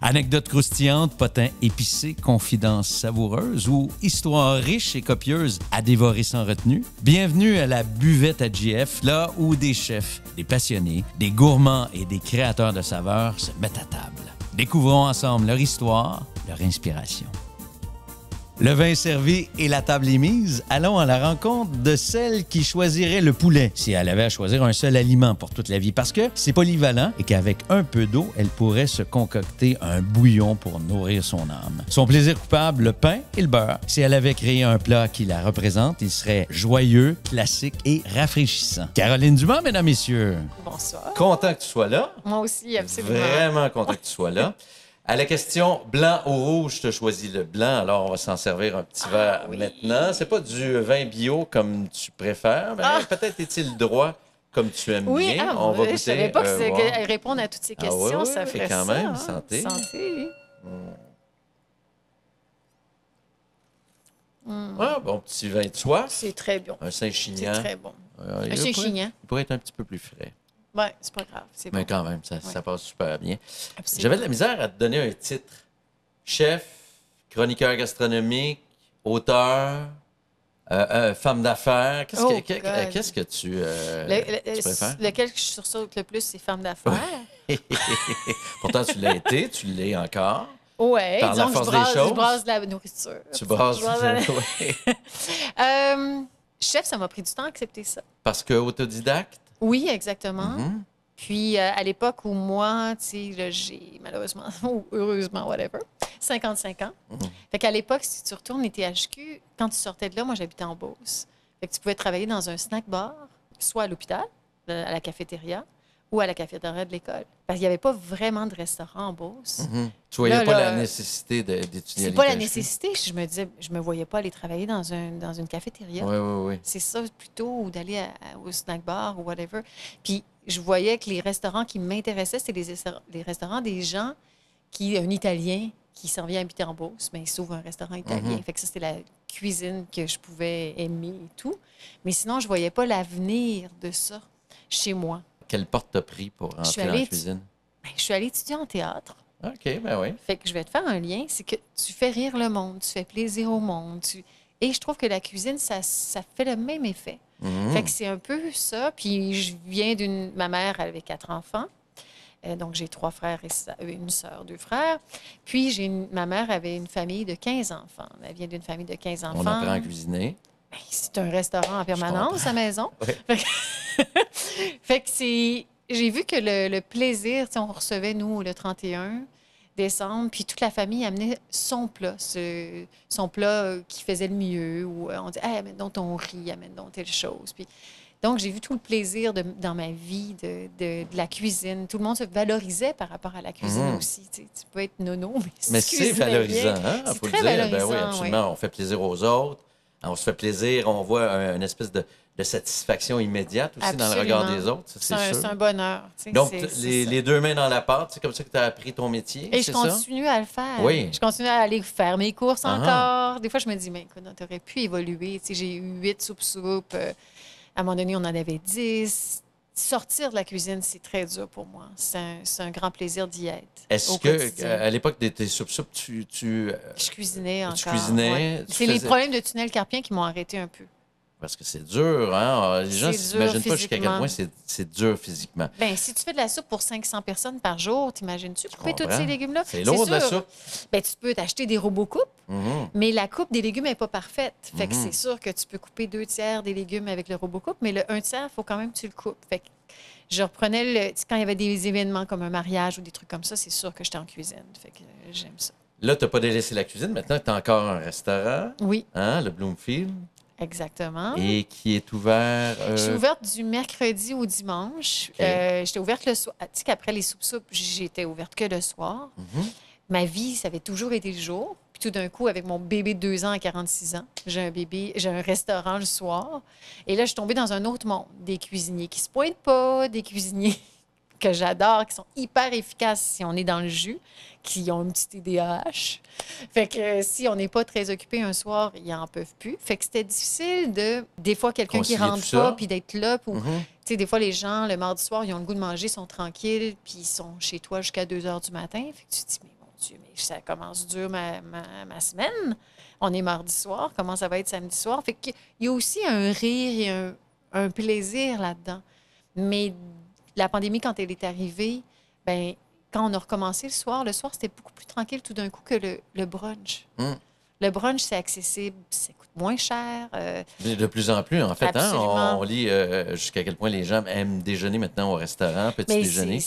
Anecdotes croustillantes, potins épicés, confidences savoureuses ou histoires riches et copieuses à dévorer sans retenue? Bienvenue à la buvette à JF, là où des chefs, des passionnés, des gourmands et des créateurs de saveurs se mettent à table. Découvrons ensemble leur histoire, leur inspiration. Le vin est servi et la table est mise. Allons à la rencontre de celle qui choisirait le poulet si elle avait à choisir un seul aliment pour toute la vie. Parce que c'est polyvalent et qu'avec un peu d'eau, elle pourrait se concocter un bouillon pour nourrir son âme. Son plaisir coupable, le pain et le beurre. Si elle avait créé un plat qui la représente, il serait joyeux, classique et rafraîchissant. Caroline Dumas, mesdames, messieurs. Bonsoir. Content que tu sois là. Moi aussi, absolument. Vraiment content que tu sois là. À la question blanc ou rouge, tu as choisi le blanc, alors on va s'en servir un petit verre maintenant. C'est pas du vin bio comme tu préfères, mais peut-être est-il droit comme tu aimes bien. On va goûter. Je savais pas que répondre à toutes ces questions, ça ferait quand ça. même, santé. Santé. Bon petit vin de soie. C'est très bon. Un Saint-Chinian. C'est très bon. Un Saint-Chinian. Il pourrait être un petit peu plus frais. Oui, c'est pas grave. C'est bon. Mais quand même, ça passe super bien. Absolument. J'avais de la misère à te donner un titre. Chef, chroniqueur gastronomique, auteur, femme d'affaires. Qu'est-ce que tu préfères? Lequel je sursaute le plus, c'est femme d'affaires. Pourtant, tu l'as été, tu l'es encore. Oui, Par la force des choses. Je brasse de la nourriture. Tu brasses Chef, ça m'a pris du temps à accepter ça. Parce que autodidacte? Oui, exactement. Puis, à l'époque où moi, tu sais, j'ai malheureusement, ou heureusement, whatever, 55 ans. Fait qu'à l'époque, si tu retournes les THQ, quand tu sortais de là, moi, j'habitais en Beauce. Fait que tu pouvais travailler dans un snack bar, soit à l'hôpital, à la cafétéria, ou à la cafétéria de l'école. Parce qu'il n'y avait pas vraiment de restaurant en Beauce. Tu voyais pas la nécessité d'étudier. C'est pas la nécessité. Je me disais, je me voyais pas aller travailler dans une cafétéria. Oui. C'est ça plutôt, ou d'aller au snack bar ou whatever. Puis je voyais que les restaurants qui m'intéressaient, c'était les restaurants des gens un Italien qui s'en vient habiter en Beauce, mais il s'ouvre un restaurant italien. Fait que ça, c'était la cuisine que je pouvais aimer et tout. Mais sinon, je voyais pas l'avenir de ça chez moi. Quelle porte t'as pris pour rentrer dans la cuisine? Je suis allée étudier en théâtre. OK, ben oui. Fait que je vais te faire un lien, c'est que tu fais rire le monde, tu fais plaisir au monde. Et je trouve que la cuisine, ça fait le même effet. Fait que c'est un peu ça. Puis je viens ma mère avait 4 enfants. Donc j'ai 3 frères et une sœur, 2 frères. Puis ma mère avait une famille de 15 enfants. Elle vient d'une famille de 15 enfants. On apprend à cuisiner. C'est un restaurant en permanence à la maison. Oui. Fait que j'ai vu que le plaisir, on recevait, nous, le 31 décembre, puis toute la famille amenait son plat, son plat qui faisait le mieux, ou on dit, hey, amène donc ton riz, amène donc telle chose. Puis, donc, j'ai vu tout le plaisir dans ma vie de la cuisine. Tout le monde se valorisait par rapport à la cuisine aussi. Tu peux être nono, mais c'est valorisant, hein? C'est très valorisant. Ben oui, absolument. Ouais. On fait plaisir aux autres. On se fait plaisir, on voit une espèce de satisfaction immédiate aussi dans le regard des autres, c'est sûr. C'est un bonheur. Donc, les 2 mains dans la pâte, c'est comme ça que tu as appris ton métier, et je continue à le faire. Oui. Je continue à aller faire mes courses encore. Des fois, je me dis, mais écoute, tu aurais pu évoluer. J'ai eu 8 soupes. À un moment donné, on en avait 10. Sortir de la cuisine, c'est très dur pour moi. C'est un grand plaisir d'y être. Est-ce qu'à l'époque de tes soupes, je cuisinais encore. Tu cuisinais? Ouais. C'est les problèmes de tunnel carpien qui m'ont arrêté un peu. Parce que c'est dur, hein? Les gens ne s'imaginent pas jusqu'à quel point c'est dur physiquement. Bien, si tu fais de la soupe pour 500 personnes par jour, t'imagines-tu couper tous ces légumes-là? C'est lourd de la soupe. Bien, tu peux t'acheter des robots coupes, mais la coupe des légumes n'est pas parfaite. Fait que c'est sûr que tu peux couper 2 tiers des légumes avec le robot coupe, mais le 1 tiers, il faut quand même que tu le coupes. Fait que je reprenais quand il y avait des événements comme un mariage ou des trucs comme ça, c'est sûr que j'étais en cuisine. Fait que j'aime ça. Là, tu n'as pas délaissé la cuisine. Maintenant, tu as encore un restaurant. Oui. Hein, le Bloomfield. Exactement. Et qui est ouvert... Je suis ouverte du mercredi au dimanche. Okay. J'étais ouverte le soir. Tu sais qu'après les soupes, j'étais ouverte que le soir. Ma vie, ça avait toujours été le jour. Puis tout d'un coup, avec mon bébé de 2 ans à 46 ans, j'ai un restaurant le soir. Et là, je suis tombée dans un autre monde. Des cuisiniers qui se pointent pas, des cuisiniers que j'adore, qui sont hyper efficaces si on est dans le jus, qui ont une petite TDAH. Fait que si on n'est pas très occupé un soir, ils n'en peuvent plus. Fait que c'était difficile des fois, quelqu'un qui rentre pas, puis d'être là. Tu sais, des fois, les gens, le mardi soir, ils ont le goût de manger, ils sont tranquilles, puis ils sont chez toi jusqu'à 2 heures du matin. Fait que tu te dis, mais mon Dieu, mais ça commence dur ma semaine. On est mardi soir, comment ça va être samedi soir? Fait qu'il y a aussi un rire et un plaisir là-dedans. Mais la pandémie, quand elle est arrivée, ben quand on a recommencé le soir, c'était beaucoup plus tranquille tout d'un coup que le brunch. Le brunch, c'est accessible, ça coûte moins cher. De plus en plus, en fait, hein, Absolument. on lit jusqu'à quel point les gens aiment déjeuner maintenant au restaurant, petit Mais déjeuner.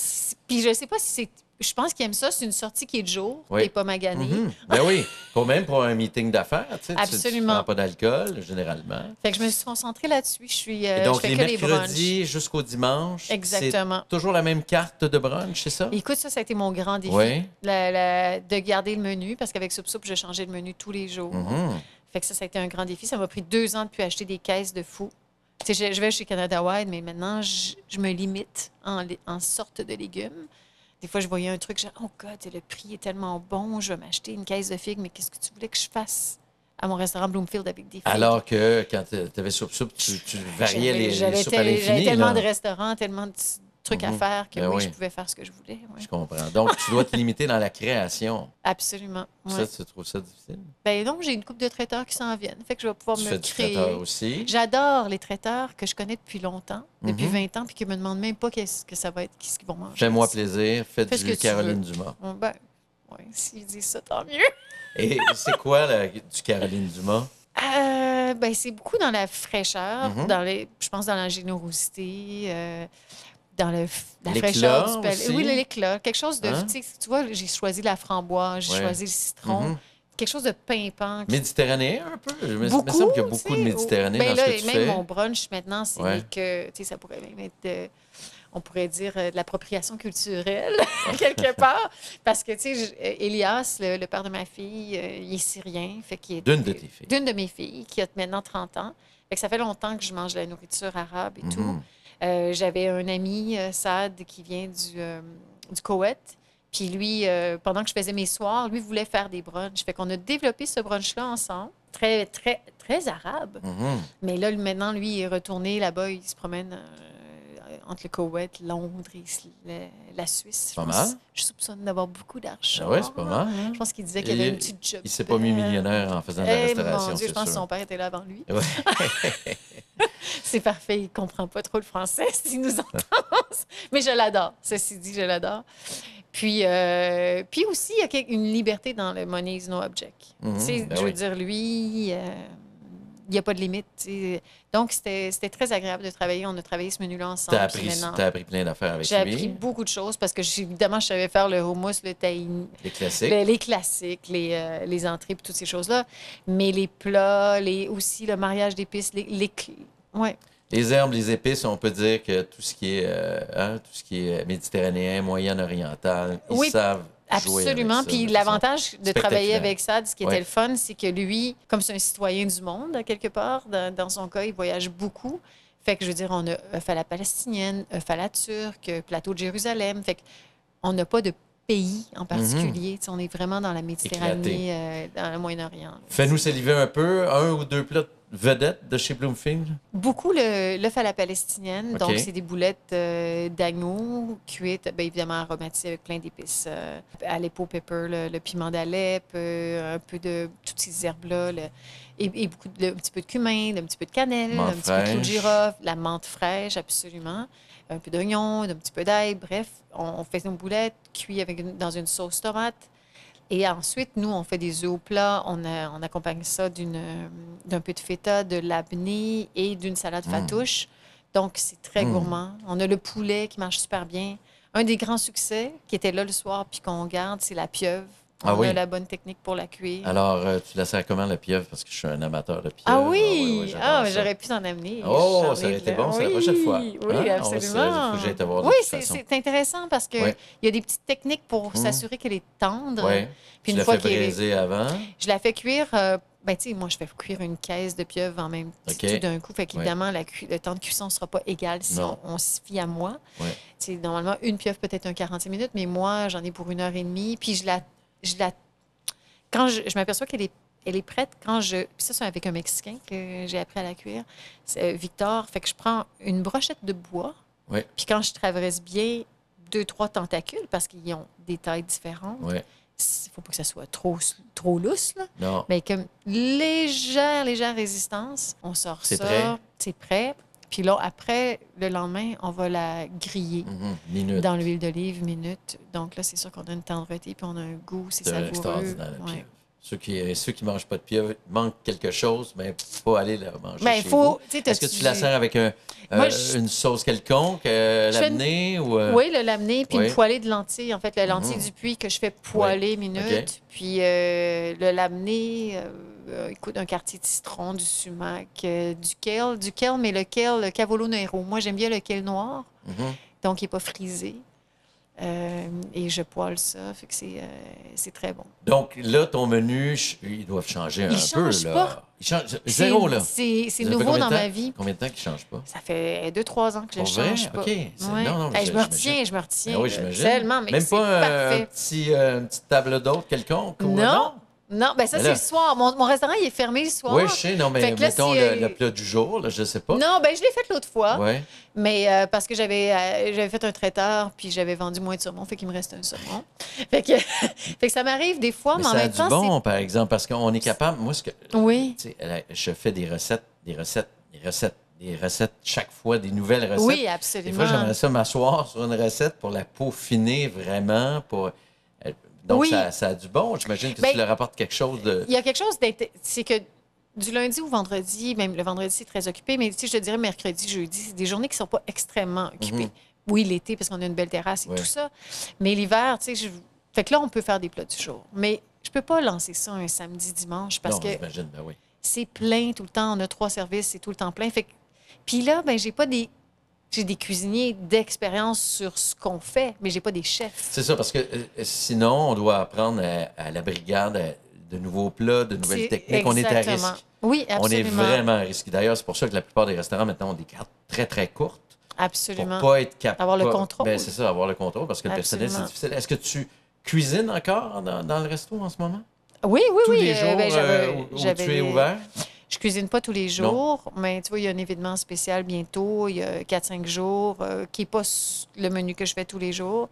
puis je sais pas si c'est... Je pense qu'ils aiment ça, c'est une sortie qui est de jour, Oui. t'es pas magané. Ben oui, même pour un meeting d'affaires, tu sais, tu Absolument. prends pas d'alcool, généralement. Fait que je me suis concentrée là-dessus. Et Je donc, fais les que les brunchs. mercredis jusqu'au dimanche, Exactement. c'est toujours la même carte de brunch, c'est ça? Écoute, ça a été mon grand défi. Oui. De garder le menu, parce qu'avec Soup Soup, je changeais le menu tous les jours. Fait que ça a été un grand défi. Ça m'a pris 2 ans de plus acheter des caisses de fou. Tu sais, je vais chez Canada Wide, mais maintenant, je me limite en sorte de légumes. Des fois, je voyais un truc, oh God, le prix est tellement bon, je vais m'acheter une caisse de figues, mais qu'est-ce que tu voulais que je fasse à mon restaurant Bloomfield avec des figues? Alors que quand tu avais Soup Soup, tu variais les soupes à l'infini. J'avais tellement là. de restaurants, tellement de trucs à faire que Ben oui, oui. je pouvais faire ce que je voulais. Oui. Je comprends. Donc, tu dois te limiter dans la création. Absolument. Ça, Ouais. tu trouves ça difficile? Ben non, j'ai une couple de traiteurs qui s'en viennent. Fait que je vais pouvoir Tu me fais du créer. traiteur aussi. J'adore les traiteurs que je connais depuis longtemps, depuis 20 ans, puis qui me demandent même pas qu'est-ce que ça va être, qu'est-ce qu'ils vont manger. Fais-moi plaisir, fais Fais ce que du tu Caroline veux. Dumas. Ben, oui, s'ils disent ça, tant mieux. Et c'est quoi du Caroline Dumas? Ben, c'est beaucoup dans la fraîcheur, je pense dans la générosité, dans la L'éclat fraîcheur du palais. aussi? Oui, l'éclat. Quelque chose de. Hein? Tu vois, j'ai choisi la framboise, j'ai Ouais. choisi le citron. Quelque chose de pimpant. Méditerranéen, un peu? Il me Beaucoup, semble qu'il y a beaucoup de tu sais, Méditerranée ben dans là, ce que tu même fais. mon brunch, maintenant, c'est Ouais. que, tu sais, ça pourrait même être, on pourrait dire, de l'appropriation culturelle, quelque part. Parce que, tu sais, Elias, le père de ma fille, il est syrien. Fait qu'il est D'une de tes filles. D'une de mes filles, qui a maintenant 30 ans. Fait que ça fait longtemps que je mange de la nourriture arabe et tout. J'avais un ami, Saad, qui vient du Koweït. Puis lui, pendant que je faisais mes soirs, lui voulait faire des brunchs. Fait qu'on a développé ce brunch-là ensemble. Très, très, très arabe. Mais là, maintenant, lui, il est retourné là-bas. Il se promène entre le Koweït, Londres et la Suisse. Pas mal. Je soupçonne d'avoir beaucoup d'argent. Ah ouais, c'est pas mal. Hein? Je pense qu'il disait qu'il avait une petite job. Il s'est pas mis millionnaire en faisant de la restauration, Mon Dieu, je c'est pense que sûr. son père était là avant lui. Ouais. C'est parfait, il comprend pas trop le français s'il nous entend. Mais je l'adore. Ceci dit, je l'adore. Puis aussi, il y a une liberté dans le money is no object. Tu sais, ben je veux oui. dire, lui, il n'y a pas de limite. Tu sais. Donc, c'était très agréable de travailler. On a travaillé ce menu-là ensemble. puis maintenant, T'as appris plein d'affaires avec j'ai lui. appris beaucoup de choses parce que, évidemment, je savais faire le hummus, le tahini, Les classiques. les classiques, les entrées, puis toutes ces choses-là. Mais les plats, aussi le mariage d'épices, ouais. Les herbes, les épices, on peut dire que tout ce qui est méditerranéen, moyen-oriental, ils Oui, savent jouer absolument. avec ça, Puis de l'avantage de travailler spectaculaire. avec Sad, ce qui était Ouais. le fun, c'est que lui, comme c'est un citoyen du monde, à quelque part, dans son cas, il voyage beaucoup. Fait que, je veux dire, on a œuf à la palestinienne, œuf à la turque, plateau de Jérusalem. Fait qu'on n'a pas de pays en particulier. Tu sais, on est vraiment dans la Méditerranée, dans le Moyen-Orient. Fais-nous saliver un peu, 1 ou 2 plats vedettes de chez Bloomfield. Beaucoup l'œuf à la palestinienne. OK. Donc, c'est des boulettes d'agneau cuites, bien évidemment aromatisées avec plein d'épices. Aleppo pepper, le piment d'Alep, un peu de toutes ces herbes-là. Et beaucoup un petit peu de cumin, un petit peu de cannelle, Menthe un petit peu de clou de fraîche. girofle, la menthe fraîche, absolument. Un peu d'oignon, un petit peu d'ail. Bref, on fait nos boulettes cuites dans une sauce tomate. Et ensuite, nous, on fait des œufs au plat. On accompagne ça d'un peu de feta, de labné et d'une salade fatouche. Donc, c'est très gourmand. On a le poulet qui marche super bien. Un des grands succès qui était là le soir puis qu'on garde, c'est la pieuvre. Ah On oui. a la bonne technique pour la cuire. Alors, tu la sers comment, la pieuvre? Parce que je suis un amateur de pieuvre. Ah ouais, oui! j'adore Ah, ça. j'aurais pu t'en amener. Oh, J'en ça aurait ai été plein. bon, c'est la Oui, prochaine fois. Oui, Hein? absolument. Faut que j'aille te voir de Oui, toute façon. c'est intéressant parce qu'il Ouais. y a des petites techniques pour s'assurer qu'elle est tendre. Oui. Puis Tu une l'as fois fait qu'elle est... braiser avant. Je la fais cuire. Ben, tu sais, moi, je fais cuire une caisse de pieuvre en même temps, OK. tout d'un coup. Fait qu'évidemment, le temps de cuisson ne sera pas égal si Non. on se fie à moi. Ouais. Tu sais, normalement, une pieuvre peut-être un 45 minutes, mais moi, j'en ai pour 1 heure et demie. Puis quand je m'aperçois qu'elle est prête, puis ça, c'est avec un Mexicain que j'ai appris à la cuire, c'est Victor. Fait que je prends une brochette de bois. Ouais. Puis quand je traverse bien 2-3 tentacules, parce qu'ils ont des tailles différentes, Ouais. faut pas que ça soit trop lousse, là. Non. Mais comme légère résistance, on sort C'est ça. prêt? C'est prêt. Puis là, après, le lendemain, on va la griller Minute. dans l'huile d'olive, minute. Donc là, c'est sûr qu'on a une tendreté, puis on a un goût, c'est savoureux. Extraordinaire, la Ouais. pieuvre. Ceux qui mangent pas de pieuvre, il manque quelque chose, mais faut aller la manger Ben, chez faut, vous. tu sais, Est-ce que tu la sers avec Moi, une sauce quelconque, l'amener ou... Oui, le lamené, puis oui. une poêlée de lentilles. En fait, le lentilles du puits que je fais poêler minute. OK. Puis le lamené, écoute, un quartier de citron, du sumac, du kale, mais le kale, le cavolo nero. Moi, j'aime bien le kale noir, donc il n'est pas frisé. Et je poêle ça, fait que c'est très bon. Donc là, ton menu, ils doivent changer un peu. Change Là. pas. Ils changent zéro, là. C'est Ça fait nouveau combien de dans temps? ma vie. Combien de temps qu'ils ne changent pas? Ça fait 2-3 ans que je ne Pour vrai? change pas. OK. Ouais. Non, mais Hey, je me j'imagine. retiens. Ben oui, j'imagine. Tellement, mais même c'est pas parfait. une petite table d'hôte quelconque? Ou, Non. Non, ben ça, Mais c'est là- le soir. Mon restaurant, il est fermé le soir. Oui, je sais, non, mais Fait que là, mettons si, le plat du jour, là, je ne sais pas. Non, ben je l'ai fait l'autre fois, Oui. mais parce que j'avais fait un traiteur, puis j'avais vendu moins de saumon, fait qu'il me reste un saumon. Fait que, fait que ça m'arrive des fois, mais en ça a même du temps, bon, par exemple, parce qu'on est capable... Moi, Oui. tu sais, je fais des recettes chaque fois, des nouvelles recettes. Oui, Des absolument. fois, j'aimerais ça m'asseoir sur une recette pour la peaufiner vraiment. Donc, Oui. ça a du bon. J'imagine que Ben, tu leur apportes quelque chose de... Il y a quelque chose c'est que du lundi au vendredi, même le vendredi, c'est très occupé, mais tu sais, je te dirais mercredi, jeudi, c'est des journées qui ne sont pas extrêmement occupées. Oui, l'été, parce qu'on a une belle terrasse et Oui. tout ça. Mais l'hiver, tu sais, fait que là, on peut faire des plats du jour. Mais je peux pas lancer ça un samedi, dimanche, parce non, que j'imagine, ben oui. c'est plein tout le temps. On a 3 services, c'est tout le temps plein. Fait que... Puis là, ben j'ai des cuisiniers d'expérience sur ce qu'on fait, mais j'ai pas des chefs. C'est ça, parce que sinon, on doit apprendre à la brigade de nouveaux plats, de nouvelles techniques. On est à Exactement. risque. Oui, On est absolument. vraiment à risque. D'ailleurs, c'est pour ça que la plupart des restaurants, maintenant, ont des cartes très, très courtes. Absolument. Pour pas être capable. Avoir le contrôle. Ben, c'est ça, avoir le contrôle, parce que le personnel, c'est Absolument. difficile. Est-ce que tu cuisines encore dans le resto en ce moment? Oui, Tous oui. les jours ben, où tu es ouvert? Je cuisine pas tous les jours, mais tu vois, il y a un événement spécial bientôt, il y a 4-5 jours, qui n'est pas le menu que je fais tous les jours.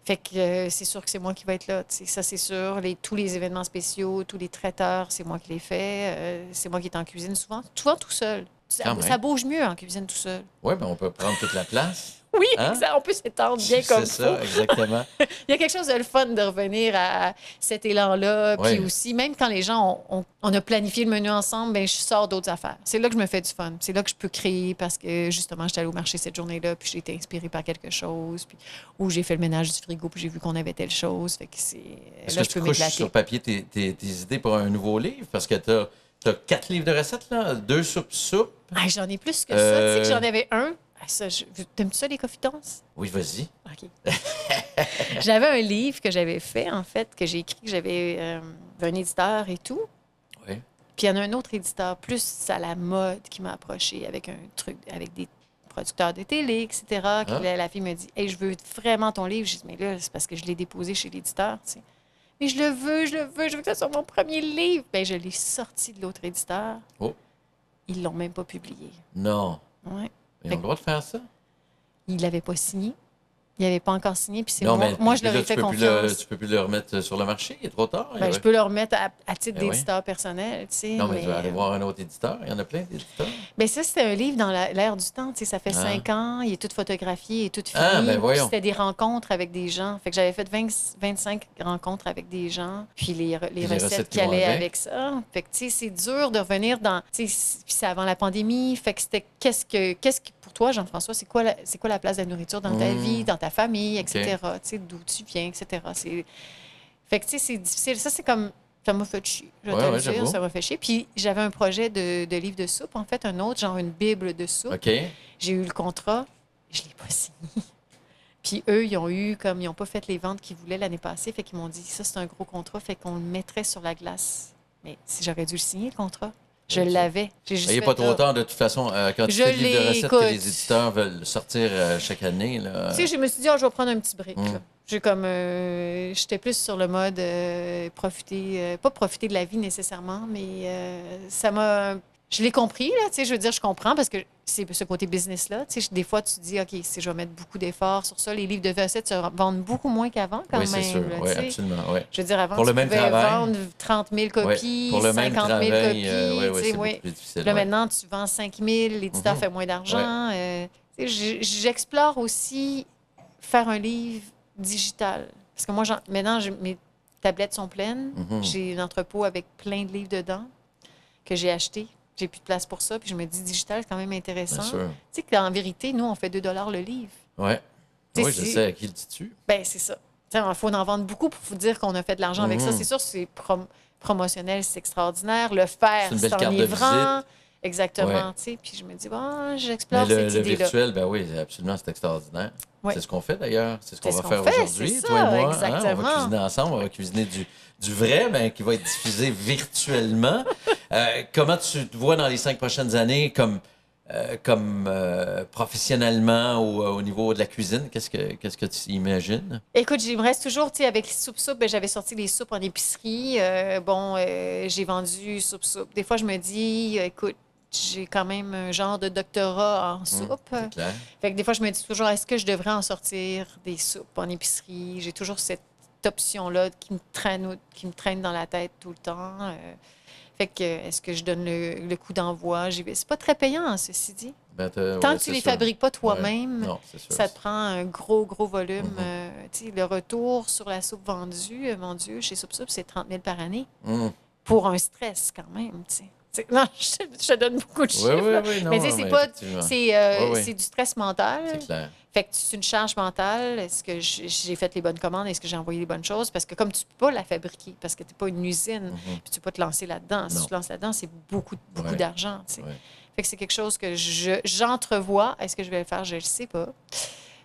Fait que c'est sûr que c'est moi qui vais être là. Tu sais, ça, c'est sûr. Tous les événements spéciaux, tous les traiteurs, c'est moi qui les fais. C'est moi qui est en cuisine souvent tout seul. Quand même. Ça bouge mieux en cuisine tout seul. Oui, ben on peut prendre toute la place. Oui, Hein? exact. On peut s'étendre bien comme C'est ça. ça, exactement. Il y a quelque chose de le fun de revenir à cet élan-là. Puis Oui. aussi, même quand les gens, on a planifié le menu ensemble, ben je sors d'autres affaires. C'est là que je me fais du fun. C'est là que je peux créer parce que, justement, j'étais allée au marché cette journée-là, puis j'ai été inspirée par quelque chose, puis ou j'ai fait le ménage du frigo, puis j'ai vu qu'on avait telle chose. Fait que Est-ce là, que je tu peux couches m'éclater. sur papier tes idées pour un nouveau livre? Parce que tu as 4 livres de recettes, là, 2 soupes. Ah, j'en ai plus que ça. Tu sais que j'en avais un. Ah, t'aimes-tu ça, les confidences? Oui, vas-y. OK. J'avais un livre que j'avais fait, en fait, que j'ai écrit, que j'avais un éditeur et tout. Oui. Puis il y en a un autre éditeur, plus à la mode, qui m'a approché avec un truc, avec des producteurs de télé, etc. Que la fille me dit, hey, je veux vraiment ton livre. J'ai dit, mais là, c'est parce que je l'ai déposé chez l'éditeur, tu sais. Mais je veux que ça soit mon premier livre. Bien, je l'ai sorti de l'autre éditeur. Oh. Ils l'ont même pas publié. Non. Ouais. Ils ont le droit de faire ça? Il l'avait pas signé. Il n'avait pas encore signé, puis c'est Non, moi, je puis leur là, ai fait tu confiance. peux plus le remettre sur le marché, il est trop tard. Ben, je peux le remettre à titre Ben oui. d'éditeur personnel, tu sais. Non, mais tu vas aller voir un autre éditeur. Il y en a plein d'éditeurs. Ben ça, c'était un livre dans l'ère du temps. Tu sais, ça fait 5 ans, il est tout photographié, il est tout fini. Ah, ben Puis voyons. c'était des rencontres avec des gens. Fait que j'avais fait 25 rencontres avec des gens, puis les recettes qui vont allaient avec. avec ça. Fait que, tu sais, c'est dur de revenir dans... Tu sais, puis c'est avant la pandémie. Fait que c'était... Qu'est-ce que pour toi, Jean-François, c'est quoi la place de la nourriture dans ta vie, dans ta famille, etc. Tu sais, d'où tu viens, etc. Fait que, tu sais, c'est difficile. Ça, c'est comme... Ça m'a fait chier. Je vais te le dire, j'avoue. ça m'a fait chier. Puis j'avais un projet de livre de soupe, en fait, un autre, genre une bible de soupe. OK. J'ai eu le contrat, je ne l'ai pas signé. Puis eux, ils n'ont pas fait les ventes qu'ils voulaient l'année passée, fait qu'ils m'ont dit, ça, c'est un gros contrat, fait qu'on le mettrait sur la glace. Mais si j'aurais dû le signer, le contrat, je l'avais. J'ai juste Il n'est fait, pas trop là. tard, de toute façon, quand tu Je fais le livre de l'ai, recettes écoute. que les éditeurs veulent sortir chaque année. Là. Tu sais, je me suis dit, je vais prendre un petit break. Là. J'ai comme, j'étais plus sur le mode profiter, pas profiter de la vie nécessairement, mais ça m'a je l'ai compris, là, tu sais, je veux dire, je comprends parce que c'est ce côté business-là. Tu sais, des fois, tu te dis, OK, si je vais mettre beaucoup d'efforts sur ça, les livres de recettes se vendent beaucoup moins qu'avant, quand Oui, même. c'est sûr. Là, Oui, tu sais. absolument. Ouais. Je veux dire, avant, Pour tu le même pouvais travail. vendre 30 000 copies, Pour le même 50 000 travail, copies. oui, tu sais, c'est beaucoup plus difficile. Là, ouais. maintenant, tu vends 5 000, l'éditeur Mhm. fait moins d'argent. Tu sais, j'explore aussi faire un livre digital. Parce que moi, maintenant, mes tablettes sont pleines. Mhm. J'ai un entrepôt avec plein de livres dedans que j'ai achetés. J'ai plus de place pour ça. Puis je me dis, digital, c'est quand même intéressant. Bien sûr. Tu sais qu'en vérité, nous, on fait 2 le livre. Oui. Tu sais, Oui, je sais à qui le dis-tu. Ben c'est ça. Il faut en vendre beaucoup pour vous dire qu'on a fait de l'argent avec ça. C'est sûr, c'est promotionnel, c'est extraordinaire. Le faire, C'est une belle c'est carte de enivrant. visite. Exactement. Ouais. Tu sais, puis je me dis, bon, Mais j'explore le cette idée-là. virtuel, ben oui, absolument, c'est extraordinaire. Ouais. C'est ce qu'on fait d'ailleurs. C'est ce qu'on C'est va ce faire qu'on fait, aujourd'hui, c'est toi et ça, moi. exactement. On va cuisiner ensemble, on va cuisiner du vrai, mais qui va être diffusé virtuellement. Comment tu te vois dans les 5 prochaines années comme professionnellement ou au niveau de la cuisine? Qu'est-ce que tu imagines? Écoute, il me reste toujours, tu sais, avec les soupes, ben, j'avais sorti les soupes en épicerie. J'ai vendu soupe. Des fois, je me dis, écoute, j'ai quand même un genre de doctorat en soupe. C'est clair. Fait que des fois, je me dis toujours, est-ce que je devrais en sortir des soupes en épicerie? J'ai toujours cette option-là qui me traîne dans la tête tout le temps. Fait que, est-ce que je donne le coup d'envoi? C'est pas très payant, hein, ceci dit. Ben, Tant que tu les fabriques pas toi-même, Non, c'est sûr. ça te prend un gros volume. Tu sais, le retour sur la soupe vendue, mon Dieu, chez Soup, c'est 30 000 par année. Mhm. Pour un stress, quand même, tu sais. Non, je te donne beaucoup de chiffres. Oui, là. oui, non, mais tu sais, mais c'est pas. effectivement. Oui. C'est du stress mental. C'est clair. Fait que c'est une charge mentale. Est-ce que j'ai fait les bonnes commandes? Est-ce que j'ai envoyé les bonnes choses? Parce que comme tu peux pas la fabriquer, parce que tu n'es pas une usine, puis tu peux pas te lancer là-dedans. Si Non. tu te lances là-dedans, c'est beaucoup Ouais. d'argent. Tu sais. Ouais. Fait que c'est quelque chose que j'entrevois. Est-ce que je vais le faire? Je ne le sais pas.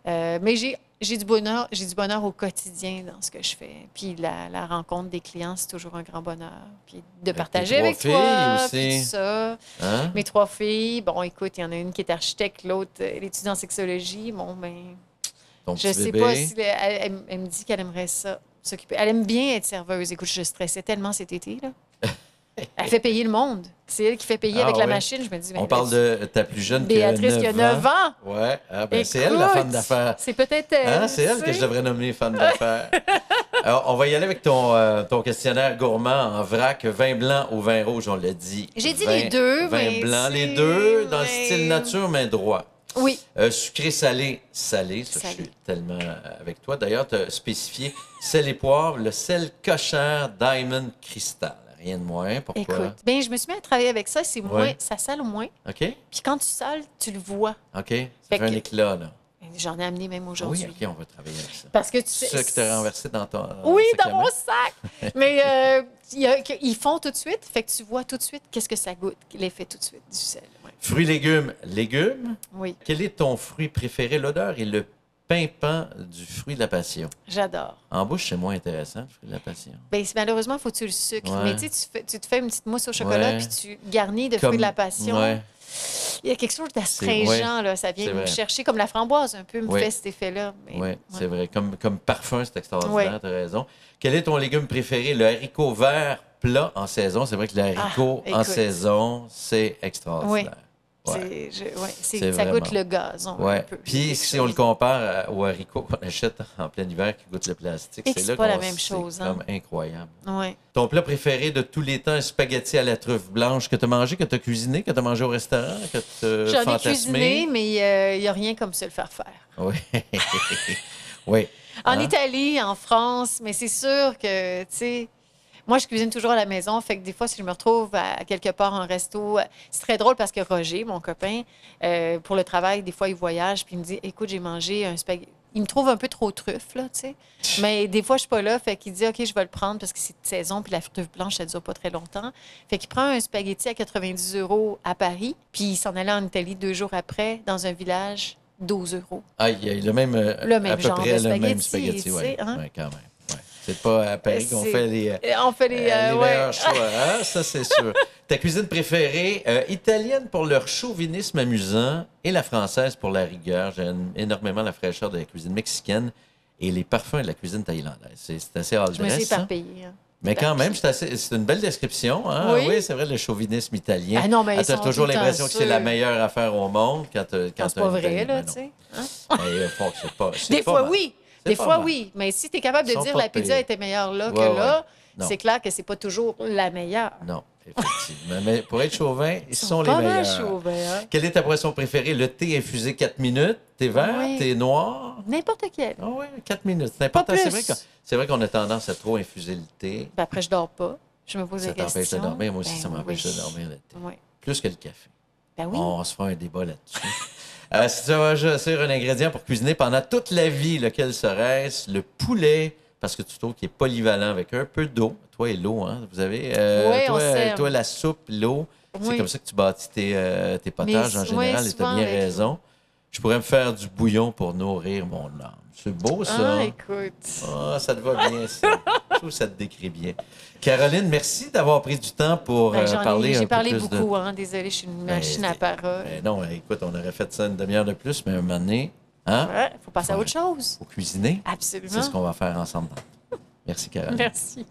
Mais j'ai du bonheur au quotidien dans ce que je fais. Puis la rencontre des clients, c'est toujours un grand bonheur. Puis de partager tes avec 3 toi, filles puis aussi. tout ça. Hein? Mes 3 filles, bon, écoute, il y en a une qui est architecte, l'autre, elle étudie en sexologie. Bon, ben, Ton je petit sais bébé. pas si elle me dit qu'elle aimerait ça, s'occuper. Elle aime bien être serveuse. Écoute, je stressais tellement cet été, là. Elle fait payer le monde. C'est elle qui fait payer Ah, avec la ouais. machine. Je me dis, On parle de ta plus jeune Béatrice qui a 9 ans. Ouais. Ah, ben, c'est elle, la femme d'affaires. C'est peut-être elle. Hein? C'est elle que tu je sais. devrais nommer femme d'affaires. Alors, on va y aller avec ton questionnaire gourmand en vrac, vin blanc ou vin rouge, on l'a dit. J'ai dit Vin- les deux, Vin mais blanc, c'est- les deux, dans le mais- style nature, mais droit. Oui. Sucré-salé, salé, ça, je Salé. suis tellement avec toi. D'ailleurs, tu as spécifié sel et poivre, le sel cochère Diamond Crystal. Rien de moins. Pourquoi? Écoute, ben, je me suis mis à travailler avec ça. C'est moins, Ouais. ça sale moins. OK? Puis quand tu sales, tu le vois. OK? Ça Fait fait un que- éclat, là. J'en ai amené même Ah aujourd'hui. oui, OK, on va travailler avec ça. Parce que tu sais. C'est ça que tu as renversé dans ton. Oui, sac à dans mon main? sac. Mais ils font tout de suite. Fait que tu vois tout de suite qu'est-ce que ça goûte. L'effet tout de suite du sel. Ouais. Fruits, légumes. Légumes? Oui, Quel est ton fruit préféré? L'odeur et le pimpant du fruit de la passion. j'adore. En bouche, c'est moins intéressant, le fruit de la passion. Ben, malheureusement, il faut que tu le sucres. Ouais. Mais tu sais, tu te fais une petite mousse au chocolat Ouais. puis tu garnis de fruits de la passion. Ouais. Il y a quelque chose d'astringent, là. Ça vient c'est me vrai. chercher comme la framboise, un peu, me Ouais. fait cet effet-là. Mais, Oui, ouais. c'est vrai. Comme parfum, c'est extraordinaire, Ouais. tu as raison. Quel est ton légume préféré? Le haricot vert plat en saison. C'est vrai que le haricot en écoute. saison, c'est extraordinaire. Ouais. Ça vraiment. goûte le gazon un Ouais. peu. Puis Quelque si on le chose. compare au haricot qu'on achète en plein hiver qui goûte le plastique, Et que c'est c'est là pas la qu'on même c'est chose, hein. comme incroyable. Ouais. Ton plat préféré de tous les temps, un spaghetti à la truffe blanche que tu as mangé, que tu as cuisiné, que tu as mangé au restaurant, que tu as J'en ai fantasmé? cuisiné, mais il n'y a rien comme se le faire faire. Oui. Oui. En Hein? Italie, en France, mais c'est sûr que, tu sais, moi, je cuisine toujours à la maison. Fait que des fois, si je me retrouve à quelque part en resto, c'est très drôle parce que Roger, mon copain, pour le travail, des fois, il voyage puis il me dit, écoute, j'ai mangé un spaghetti. Il me trouve un peu trop truffe, là, tu sais. Mais des fois, je suis pas là. Fait qu'il dit, OK, je vais le prendre parce que c'est de saison. Puis la truffe blanche, ça dure pas très longtemps. Fait qu'il prend un spaghetti à 90 € à Paris. Puis il s'en allait en Italie 2 jours après, dans un village, 12 €. Ah, il y a le même, Le même à peu genre près de le même spaghetti, spaghetti, tu oui. sais, hein? Ouais, quand même. Ouais. C'est pas à Paris qu'on C'est- fait les On fait les. ouais. meilleurs choix. Hein? Ça, c'est sûr. Ta cuisine préférée, italienne pour leur chauvinisme amusant et la française pour la rigueur. J'aime énormément la fraîcheur de la cuisine mexicaine et les parfums de la cuisine thaïlandaise. C'est assez all Je me suis dress, ça. éparpillée. Hein. Mais quand même, c'est une belle description. Hein? Oui. Oui, c'est vrai, le chauvinisme italien. Ah non, mais ils tu as sont toujours tout le temps l'impression que c'est la sûrs. meilleure affaire au monde quand C'est t'as pas un vrai, Italien. là, Mais tu non. sais. Hein? Faut que c'est pas, c'est Des pas fois, mal. oui. C'est Des pas fois, mal. oui. Mais si tu es capable Ils de sont dire pas la pizza pires. était meilleure là Ouais, que là, ouais. Non. c'est clair que c'est pas toujours la meilleure. Non, effectivement. Mais pour être chauvin, ils sont les pas mal meilleurs. chauvins, hein? Quelle est ta boisson préférée? Le thé infusé 4 minutes? Thé vert? Oui. Thé noir? N'importe quel. Ah oui, 4 minutes. C'est important. Pas C'est plus. vrai qu'on a tendance à trop infuser le thé. Puis après, je dors pas. Je me pose Ça la question. t'empêche de dormir. Moi aussi, Ben ça m'empêche oui. de dormir le thé. Oui. Plus que le café. Ben oui. On se fera un débat là-dessus. Si tu vas choisir un ingrédient pour cuisiner pendant toute la vie, lequel serait-ce? Le poulet, parce que tu trouves qu'il est polyvalent avec un peu d'eau. Toi et l'eau, hein? Vous avez. Oui, on toi, sert. toi, la soupe, l'eau. C'est Oui. comme ça que tu bâtis tes potages en oui, général et tu as souvent bien avec raison. Je pourrais me faire du bouillon pour nourrir mon âme. C'est beau, ça. Ah, écoute. Ah, ça te va bien, ça. Je trouve que ça te décrit bien. Caroline, merci d'avoir pris du temps pour parler un J'ai peu parlé plus beaucoup, hein. Désolée, je suis une machine à parole. non, écoute, on aurait fait ça une demi-heure de plus, mais un moment donné, hein? Ouais, faut passer à autre chose. Faut cuisiner. Absolument. C'est ce qu'on va faire ensemble. Merci, Caroline. Merci.